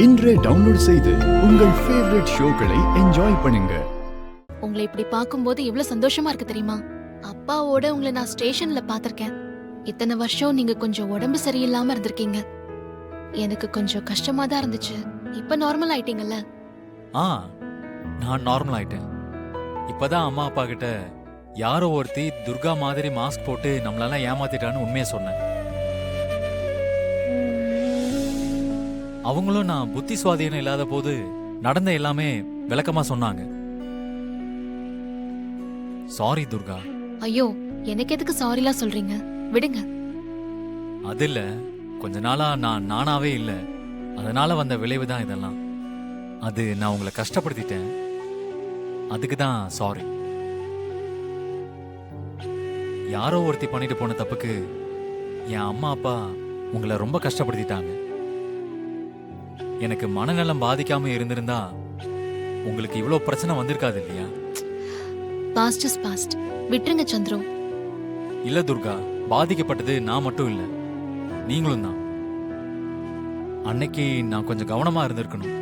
இன்றே டவுன்லோட் செய்து உங்கள் ஃபேவரட் ஷோக்களை என்ஜாய் பண்ணுங்க. உங்களை இப்படி பார்க்கும்போது எவ்வளவு சந்தோஷமா இருக்கு தெரியுமா? அப்பாவோட உங்களை நான் ஸ்டேஷன்ல பாத்திருக்கேன். இத்தனை வருஷம் நீங்க கொஞ்சம் உடம்பு சரியில்லாம இருந்திருக்கீங்க. எனக்கு கொஞ்சம் கஷ்டமா தான் இருந்துச்சு. இப்ப நார்மல் ஆயிட்டீங்கல்ல? நான் நார்மல் ஆயிட்டேன். இப்பதான் அம்மா அப்பா கிட்ட யாரோ ஒருத்தி துர்கா மாதிரி மாஸ்க் போட்டு நம்மளெல்லாம் ஏமாத்திட்டான்னு உண்மையை சொன்னேன். அவங்களும் நான் புத்தி சுவாதீனம் இல்லாத போது நடந்த எல்லாமே விளக்கமா சொன்னாங்க. சாரி துர்கா. ஐயோ, எனக்கு எதுக்கு சாரிலாம் சொல்றீங்க? விடுங்க. அது இல்ல, கொஞ்ச நாளா நான் நானாவே இல்ல, அதனால வந்த விளைவுதான் இதெல்லாம். அது நான் உங்களை கஷ்டப்படுத்திட்டேன், அதுக்கு தான் சாரி. யாரோ ஒருத்தி பண்ணிட்டு போன தப்புக்கு என் அம்மா அப்பா உங்களை ரொம்ப கஷ்டப்படுத்திட்டாங்க. எனக்கு மனநலம் பாதிக்காம இருந்திருந்தா உங்களுக்கு இவ்வளவு பிரச்சனை வந்திருக்காது இல்லையா? Past is past. விட்டுருங்க சந்திரு. இல்ல துர்கா, பாதிக்கப்பட்டது நான் மட்டும் இல்ல, நீங்களும் தான். அன்னைக்கு நான் கொஞ்சம் கவனமா இருந்திருக்கணும்.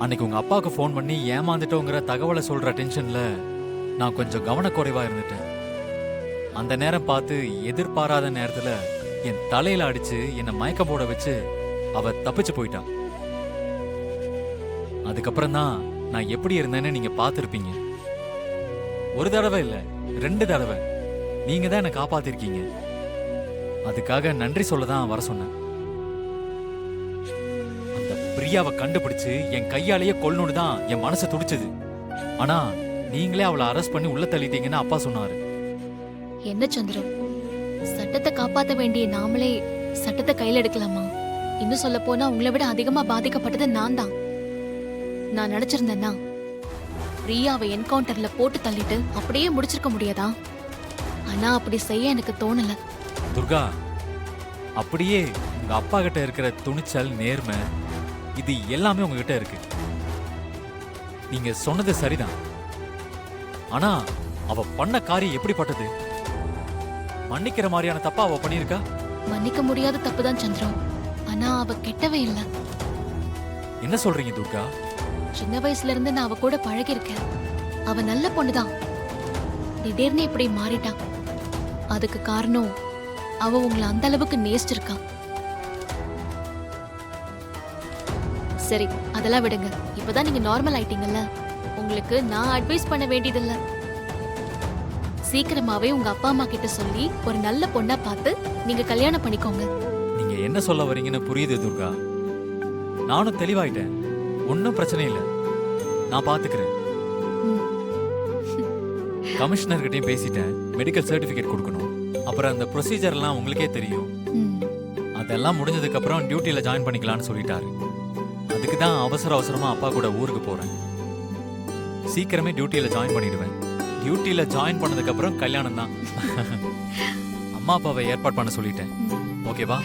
அன்னைக்கு உங்க அப்பாவுக்கு ஃபோன் பண்ணி ஏமாந்துட்டோங்கிற தகவலை சொல்ற டென்ஷன்ல நான் கொஞ்சம் கவனக்குறைவா இருந்துட்டேன். அந்த நேரம் பார்த்து எதிர்பாராத நேரத்துல என் தலையில அடிச்சு என்னை மயக்கம் போட வச்சு அவ தப்பிச்சு போயிட்டான். அதுக்கப்புறம் தான் நான் எப்படி இருந்தேன்னு நீங்க பார்த்திருப்பீங்க. ஒரு தடவை இல்ல, 2 தடவை நீங்க தான் என்னை காப்பாத்திருக்கீங்க. அதுக்காக நன்றி சொல்லதான் வர சொன்னேன். அந்த பிரியாவை கண்டுபிடிச்சு என் கையாலேயே கொல்லணும்னு தான் என் மனசு துடிச்சது. ஆனா நீங்களே அவளை அரெஸ்ட் பண்ணி உள்ள தள்ளிட்டீங்கன்னு அப்பா சொன்னாரு. என்ன சந்திரு, சட்டத்தை காப்பாத்த வேண்டிய நாமளே சட்டத்தை கையில எடுக்கலாமா? இன்னும் சொல்ல போனா உங்களை விட அதிகமா பாதிக்கப்பட்டது நான் தான். நான் நினைச்சிருந்தேன்னா பிரியாவை என்கவுண்டர்ல போட்டு தள்ளிட்டு அப்படியே முடிச்சிருக்க முடியாதா? ஆனா அப்படி செய்ய எனக்கு தோணல. துர்கா, அப்படியே உங்க அப்பா கிட்ட இருக்கிற துணிச்சல், நேர்மை, இது எல்லாமே உங்ககிட்ட இருக்கு. நீங்க சொன்னது சரிதான். ஆனா அவ பண்ண காரியம் எப்படிப்பட்டது? மன்னிக்கிற மாதிரியான தப்பா அவ பண்ணிருக்கா? மன்னிக்க முடியாத தப்புதான் சந்திரம். ஆனா அவ கெட்டவே இல்ல. என்ன சொல்றீங்க துர்கா? சின்ன வயசுல இருந்து நான் அவ கூட பழகி இருக்கேன். அவ நல்ல பொண்ணுதான். திடீர்னு இப்படி மாறிட்டான். அதுக்கு காரணம் அவ உங்களை அந்த அளவுக்கு நேசிச்சிருக்கா. சரி, அதெல்லாம் விடுங்க. இப்பதான் நீங்க நார்மல் ஆயிட்டீங்கல்ல, உங்களுக்கு நான் அட்வைஸ் பண்ண வேண்டியதில்ல. சீக்கிரமாவே உங்க அப்பா அம்மா கிட்ட சொல்லி ஒரு நல்ல பொண்ணா பார்த்து நீங்க கல்யாணம் பண்ணிக்கோங்க. நீங்க என்ன சொல்ல வரீங்கன்னு புரியுது துர்கா. நானும் தெளிவாயிட்டேன். ஒன்னும் பிரச்சனை இல்லை, நான் பாத்துக்கிறேன். கமிஷனர் கிட்டயும் பேசிட்டேன். மெடிக்கல் சர்டிபிகேட் கொடுக்கணும். அப்புறம் அந்த ப்ரொசீஜர் எல்லாம் உங்களுக்கே தெரியும். அதெல்லாம் முடிஞ்சதுக்கு அப்புறம் டியூட்டில ஜாயின் பண்ணிக்கலாம்னு சொல்லிட்டாரு. அதுக்கு தான் அவசரமா அப்பா கூட ஊருக்கு போறேன். சீக்கிரமே டியூட்டில ஜாயின் பண்ணிடுவேன். டியூட்டில ஜாயின் பண்ணதுக்கு அப்புறம் கல்யாணம் தான். அம்மா அப்பாவை ஏற்பாடு பண்ண சொல்லிட்டேன். ஓகேவா?